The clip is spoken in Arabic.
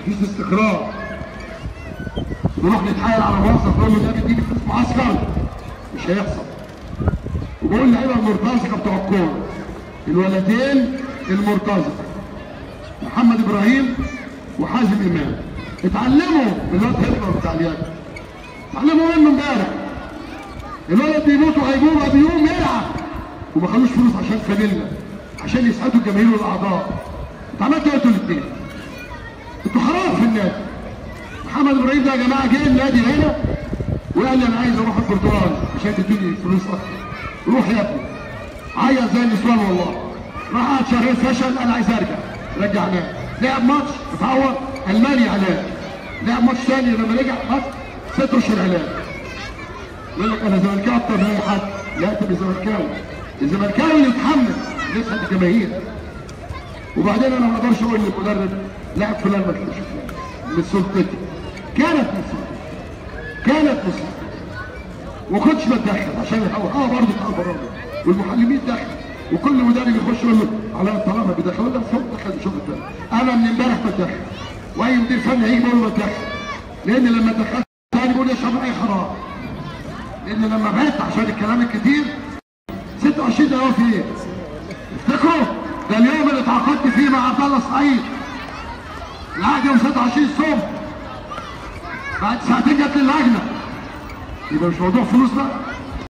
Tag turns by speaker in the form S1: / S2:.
S1: مفيش استقرار. نروح نتحايل على موظف نقول له ده بيديني فلوس معسكر، مش هيحصل. وبقول اللعيبه المرتزقه بتوع الكوره، الولدين المرتزقه محمد ابراهيم وحازم امام، اتعلموا من الواد هتلر بتاع اليد، اتعلموا منه امبارح. الولد بيموت وهيجوع بيقوم يلعب وما خلوش فلوس عشان فانيلا، عشان يسعدوا الجماهير والاعضاء. انتوا عملتوا ايه انتوا الاثنين؟ انتوا حرام في النادي. محمد ابراهيم ده يا جماعه جه النادي هنا وقال لي انا عايز اروح البرتغال عشان تديني فلوس اكتر. روح يا ابني. عيط زي النسوان والله. راح قعد شهرين فشل، انا عايز ارجع. رجعناه. لعب ماتش اتعور المانيا علاج. لعب ماتش ثاني لما رجع خد 6 اشهر علاج. يقول لك انا زملكاوي اكتر من اي حد. لا انت مش زملكاوي. الزملكاوي اللي يتحمل يسعد الجماهير. وبعدين انا ما اقدرش اقول للمدرب لاعب فلان ما تلعبش فلان. من سلطتي. كانت من سلطتي. وما كنتش بتدخل عشان الهوا برضه بتاع البرامج والمحللين دخل وكل مدرب يخش يقول له على طالما بيدخل ولا صوت دخل شغل تاني. انا من امبارح بتدخل واي مدير فني هيجي يقول له بتدخل، لان لما دخلت تاني بيقول يشرب اي خراب. لان لما بعدت عشان الكلام الكتير 26 دقيقه في ايه؟ افتكروا ده اليوم اللي اتعاقدت فيه مع عبد الله السعيد. العقد يوم 26 الصبح. بعد ساعتين جت اللجنه. يبقى مش موضوع فلوس بقى.